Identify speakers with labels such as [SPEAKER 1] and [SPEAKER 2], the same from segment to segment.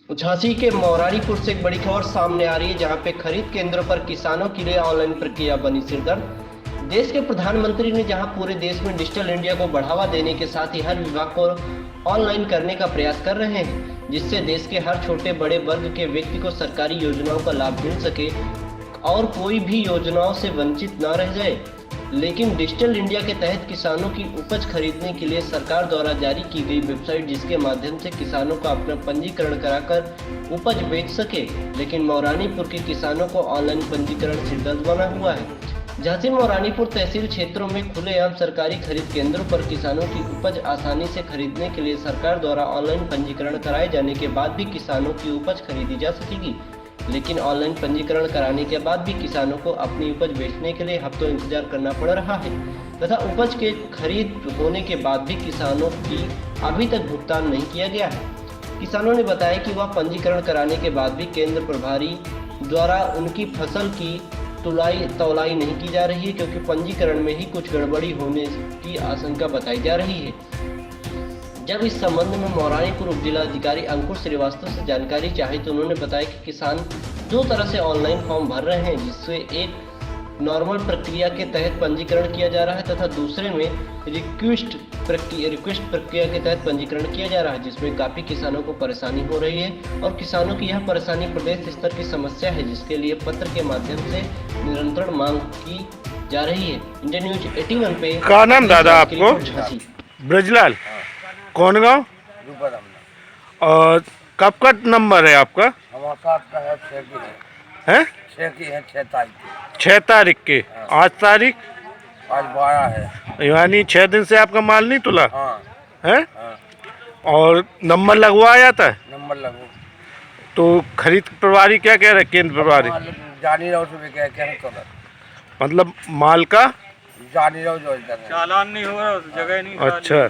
[SPEAKER 1] झांसी के मौरानीपुर से एक बड़ी खबर सामने आ रही है, जहां पे खरीद केंद्रों पर किसानों के लिए ऑनलाइन प्रक्रिया बनी सिरदर्द। देश के प्रधानमंत्री ने जहां पूरे देश में डिजिटल इंडिया को बढ़ावा देने के साथ ही हर विभाग को ऑनलाइन करने का प्रयास कर रहे हैं, जिससे देश के हर छोटे बड़े वर्ग के व्यक्ति को सरकारी योजनाओं का लाभ मिल सके और कोई भी योजनाओं से वंचित न रह जाए। लेकिन डिजिटल इंडिया के तहत किसानों की उपज खरीदने के लिए सरकार द्वारा जारी की गई वेबसाइट, जिसके माध्यम से किसानों का अपना पंजीकरण कराकर उपज बेच सके, लेकिन मौरानीपुर के किसानों को ऑनलाइन पंजीकरण सिरदर्द बना हुआ है। झांसी मौरानीपुर तहसील क्षेत्रों में खुलेआम सरकारी खरीद केंद्रों पर किसानों की उपज आसानी से खरीदने के लिए सरकार द्वारा ऑनलाइन पंजीकरण कराए जाने के बाद भी किसानों की उपज खरीदी जा सकेगी, लेकिन ऑनलाइन पंजीकरण कराने के बाद भी किसानों को अपनी उपज बेचने के लिए हफ्तों इंतजार करना पड़ रहा है तथा उपज के खरीद होने के बाद भी किसानों की अभी तक भुगतान नहीं किया गया है। किसानों ने बताया कि वह पंजीकरण कराने के बाद भी केंद्र प्रभारी द्वारा उनकी फसल की तौलाई नहीं की जा रही है, क्योंकि पंजीकरण में ही कुछ गड़बड़ी होने की आशंका बताई जा रही है। जब इस संबंध में मौरानीपुर उप जिलाधिकारी अंकुर श्रीवास्तव से जानकारी चाही तो उन्होंने बताया कि किसान दो तरह से ऑनलाइन फॉर्म भर रहे हैं, जिससे एक नॉर्मल प्रक्रिया के तहत पंजीकरण किया जा रहा है तथा दूसरे में रिक्वेस्ट प्रक्रिया के तहत पंजीकरण किया जा रहा है, जिसमें काफ़ी किसानों को परेशानी हो रही है और किसानों की यह परेशानी प्रदेश स्तर की समस्या है, जिसके लिए पत्र के माध्यम से निरंतर मांग की जा रही है। इंडिया न्यूज 81 पे
[SPEAKER 2] क्या नाम दादा आपको? ब्रजलाल। कौन गाँव? और कब का नंबर है आपका?
[SPEAKER 3] हमारे साथ का है 6 की
[SPEAKER 2] है?
[SPEAKER 3] 6 की है 6 तारीख की।
[SPEAKER 2] 6 तारीख के। आज तारीख?
[SPEAKER 3] आज 12 है।
[SPEAKER 2] यानी 6 दिन से आपका माल नहीं तुला?
[SPEAKER 3] हाँ।
[SPEAKER 2] है?
[SPEAKER 3] हाँ।
[SPEAKER 2] और नंबर लगवाया जाता है?
[SPEAKER 3] नंबर लगो।
[SPEAKER 2] तो खरीद प्रभारी क्या कह रहे हैं? केंद्र प्रभारी
[SPEAKER 3] जानी रहो सुबह क्या
[SPEAKER 2] मतलब माल का
[SPEAKER 3] जानी रहो जो इधर है।
[SPEAKER 4] चालान नहीं हो रहा, जगह नहीं।
[SPEAKER 2] अच्छा,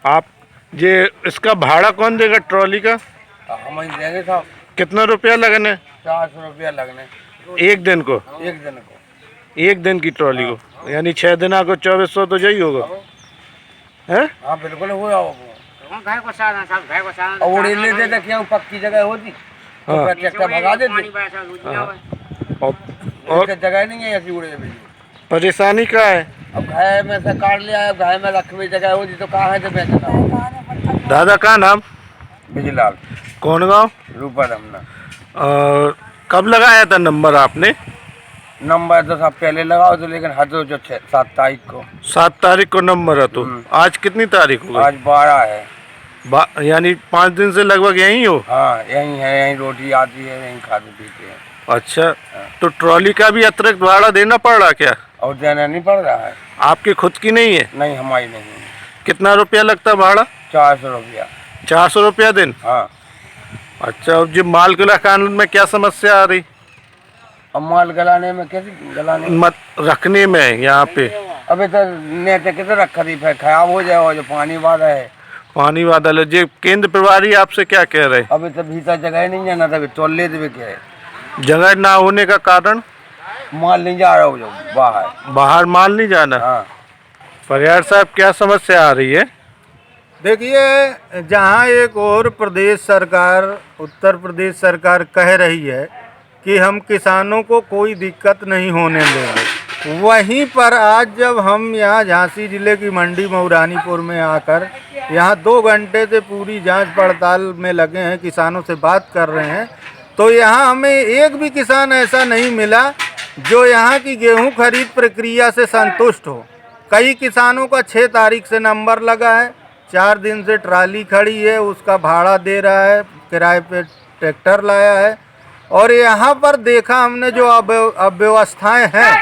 [SPEAKER 2] आप ये इसका भाड़ा कौन देगा ट्रॉली का?
[SPEAKER 3] हम ही देंगे साहब।
[SPEAKER 2] कितना रुपया लगने?
[SPEAKER 3] 400 रुपया लगने
[SPEAKER 2] एक दिन को?
[SPEAKER 3] एक दिन को।
[SPEAKER 2] एक दिन की ट्रॉली को, यानी 6 दिन को 2400 तो यही होगा है?
[SPEAKER 3] हाँ बिल्कुल हुआ। और लेते थे क्या पक्की जगह होती तो ट्रैक्टर भगा देते। और जगह नहीं है ऐसी उड़े।
[SPEAKER 2] परेशानी क्या है?
[SPEAKER 3] अब घाय में से काट लिया, घाय में रखवी जगह होती तो कहाँ है तो बेचना।
[SPEAKER 2] दादा का नाम?
[SPEAKER 3] बिजलाल।
[SPEAKER 2] कौन गाँव?
[SPEAKER 3] रूपा रमना।
[SPEAKER 2] और कब लगाया था नंबर आपने?
[SPEAKER 3] नंबर तो सब पहले लगाओ तो, लेकिन हद जो 7 तारीख को।
[SPEAKER 2] 7 तारीख को नंबर है तो आज कितनी तारीख हो गई?
[SPEAKER 3] आज 12 है।
[SPEAKER 2] यानी 5 दिन से लगभग यहीं हो?
[SPEAKER 3] हाँ यहीं है, यहीं रोटी आती है, यहीं खाते पीते हैं।
[SPEAKER 2] अच्छा, तो ट्रॉली का भी अतिरिक्त भाड़ा देना पड़ रहा क्या?
[SPEAKER 3] और देना नहीं पड़ रहा है। आपकी
[SPEAKER 2] खुद की नहीं है?
[SPEAKER 3] नहीं, हमारी नहीं है।
[SPEAKER 2] कितना रुपया लगता है भाड़ा?
[SPEAKER 3] 400 रुपया।
[SPEAKER 2] 400 रुपया दिन?
[SPEAKER 3] हाँ।
[SPEAKER 2] अच्छा, अब जो माल कानून में क्या समस्या आ रही?
[SPEAKER 3] अब माल गलाने में कैसे गलाने
[SPEAKER 2] मत रखने में यहाँ पे?
[SPEAKER 3] अभी तो नेते कितने रखा थी, फिर खराब हो जाए। और जो पानी वाला है,
[SPEAKER 2] पानी वादल है। जो केंद्र प्रभारी आपसे क्या कह रहे?
[SPEAKER 3] अभी तो भीतर जगह नहीं जाना था, तोड़ ले देवे क्या है।
[SPEAKER 2] जगह ना होने का कारण?
[SPEAKER 3] माल नहीं जा रहा हो जो
[SPEAKER 2] बाहर माल नहीं जाना।
[SPEAKER 3] हाँ।
[SPEAKER 2] परियार साहब क्या समस्या आ रही है?
[SPEAKER 5] देखिए, जहाँ एक और प्रदेश सरकार, उत्तर प्रदेश सरकार कह रही है कि हम किसानों को कोई दिक्कत नहीं होने देंगे, वहीं पर आज जब हम यहाँ झांसी जिले की मंडी मौरानीपुर में आकर यहाँ 2 घंटे से पूरी जांच पड़ताल में लगे हैं, किसानों से बात कर रहे हैं, तो यहाँ हमें एक भी किसान ऐसा नहीं मिला जो यहाँ की गेहूं खरीद प्रक्रिया से संतुष्ट हो। कई किसानों का 6 तारीख से नंबर लगा है, 4 दिन से ट्राली खड़ी है, उसका भाड़ा दे रहा है, किराए पे ट्रैक्टर लाया है। और यहाँ पर देखा हमने जो अव्यवस्थाएं हैं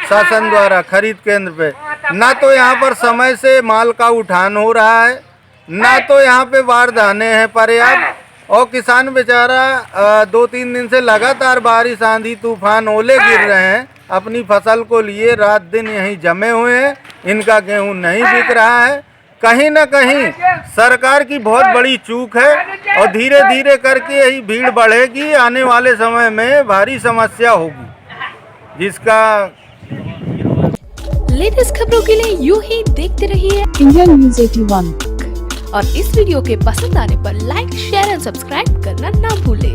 [SPEAKER 5] शासन द्वारा खरीद केंद्र पे, ना तो यहाँ पर समय से माल का उठान हो रहा है, ना तो यहाँ पे बारदाने हैं पर्याप्त, और किसान बेचारा 2-3 दिन से लगातार बारिश, आंधी, तूफान, ओले गिर रहे हैं, अपनी फसल को लिए रात दिन यहीं जमे हुए हैं। इनका गेहूं नहीं बिक रहा है। कहीं ना कहीं सरकार की बहुत बड़ी चूक है और धीरे धीरे करके यही भीड़ बढ़ेगी। आने वाले समय में भारी समस्या होगी, जिसका
[SPEAKER 6] लेटेस्ट खबरों के लिए यूं ही देखते रहिए
[SPEAKER 7] इंडिया न्यूज 81।
[SPEAKER 4] और इस वीडियो के पसंद आने पर लाइक, शेयर एंड सब्सक्राइब करना ना भूलें।